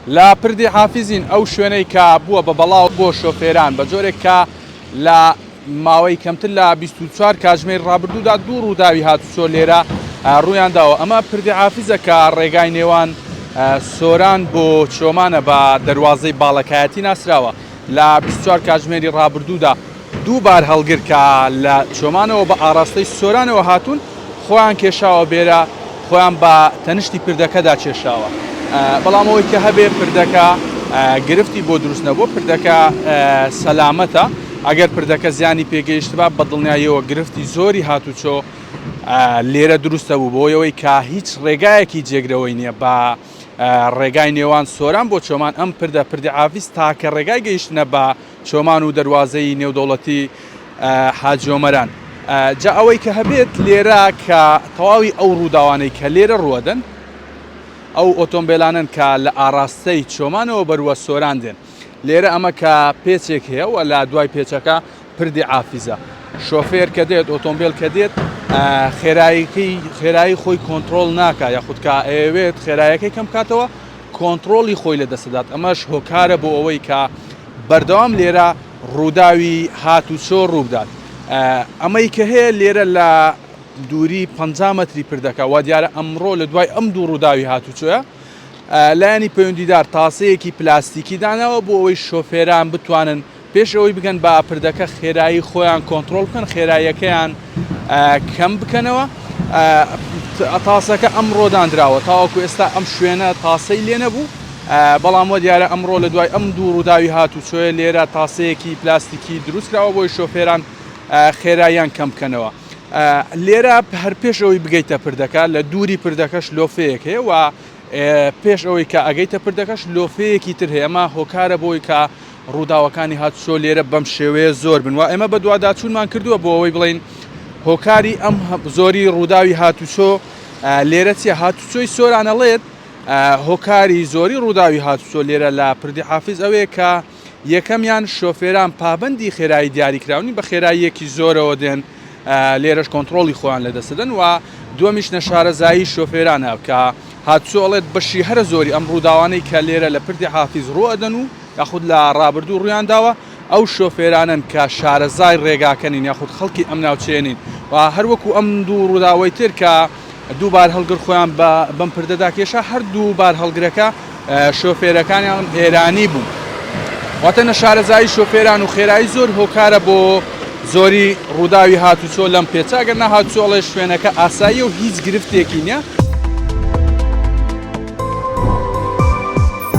لا پردی حافزین ئەو شوێنەی کە بووە بە بەڵاو بۆ شۆفێران بە جۆرێک کە لە ماوەی کەمتر لە 24 کاتژمێر ڕابردوودا دوو ڕووداوی هاتوچۆ لێرە ڕوویان داوە. ئەمە پردی حافزە کە ڕێگای نێوان سۆران بۆ چۆمانە بە دەواازەی باڵەکایەتی ناسراوە. لە 24 کاتژمێری ڕابردوودا دووبار هەڵگر کە لە چۆمانەوە بە ئاراستەی سۆرانەوە هاتوون خۆیان کێشاوە بێرە خۆیان بە تەنیشتی پردەکەدا کێشاوە. بەڵام ئەوەی کە هەبێ پردەکە گرفتی بۆ دروست نەبووە، پردەکە سەلامەتە. ئەگەر پردەکە زیانی پێگەیشتبا بە دڵنیاییەوە گرفتی زۆری هاتوچۆ لێرە دروستە بوو بۆ ئەوەی کە هیچ ڕێگایەکی جێگرەوەی نییە بە ڕێگای نێوان سۆران بۆ چۆمان. ئەم پردی حافز تاکە ڕێگای گەیشتنە بە چۆمان و دەواازەی نێودەوڵەتی حاجۆمەران. جا ئەوەی کە هەبێت لێرە کە تەواوی ئەو ڕووداوانەی کە لێرە ڕوەدەن ئەو ئۆتۆمبیلانن کە لە ئاراستەی چۆمانەوە بەروە سۆران دێن. لێرە ئەمە کە پێچێک هەیە و لە دوای پێچەکە پردی حافزە. شۆفێر کە دێت ئۆتۆمبیل کە دێت خێرایی خۆی کۆنتترۆل ناکە یاخود کە ئەوێت خێرایەکەی کەم کاتەوە کۆنتترۆلی خۆی لە دەسەدات. ئەمەش هۆکارە بۆ ئەوەی کە بەردەوام لێرە ڕووداوی هاتوچۆ ڕوودات. ئەمەی کە هەیە لێرە لە دووری 50 مەتری پردەکە وا دیارە ئەمڕۆ لە دوای ئەم دوو ڕووداوی هاتوچۆیە لایەنی پەیوەندیدار تاسەیەکی پلاستیکی داناوە بۆ ئەوەی شۆفێران بتوانن پێش ئەوەی بگەن بە پردەکە خێرایی خۆیان کۆنتترۆل بکەن، خێراییەکەیان کەم بکەنەوە. تاسەکە ئەمڕۆ دانراوە تاوەکو ئێستا ئەم شوێنە تاسەی لێ نەبوو، بەڵام وە دیارە ئەمڕۆ لە دوای ئەم دوو ڕووداوی هاتوچۆیە لێرە تاسەیەکی پلاستیکی دروستکراوە بۆی شۆفێران خێراییان کەم بکەنەوە. لێرە هەر پێش ئەوەی بگەیتە پردەکە لە دووری پردەکەش لۆفەیەک هەیە و پێش ئەوەی کە ئەگەیتە پردەکەش لۆفەیەکی تر هەیە. ئەمە هۆکارە بۆی کە ڕووداوەکانی هاتوچۆ لێرە بەم شێوەیە زۆر بن و ئێمە بە دوواداچوونمان کردووە بۆ ئەوەی بڵین هۆکاری ئەم زۆری ڕووداوی هاتوچۆ لێرە چیە هاتوچۆی سۆرانەڵێت. هۆکاری زۆری ڕووداوی هاتوچۆ لێرە لە پردی حافز ئەوەیە کە یەکەمیان شۆفێران پابەندی خێرایی دیاریکراونی بە خێراییەکی زۆرەوە دێن لێرەش کۆنتترۆلی خۆیان لەدەستدەن و دووەمیش نەشارەزایی شۆفێرانە کە هاتوچۆڵێت بەشی هەرە زۆری ئەم ڕووداوانەی کە لێرە لە پردی حافز ڕوەدەن و یاخود لە ڕابردوو ڕویان داوە ئەو شۆفێرانن کە شارەزای ڕێگاکەنین یاخود خەڵکی ئەم ناوچێنین و هەروەکو ئەم دوو ڕووداوەی تر کە دووبار هەڵگر خۆیان بەم پردەدا کێشا هەردوو بار هەڵگرەکە شۆفێرەکانیان ئێرانی بوو. واتە نەشارەزایی شۆفێران و خێرایی زۆر هۆکارە بۆ زۆری ڕووداوی هاتوچۆ لەم پێچە. ئەگەر نە هاتوچۆڵێ شوێنەکە ئاسایی و هیچ گرفتێکی نییە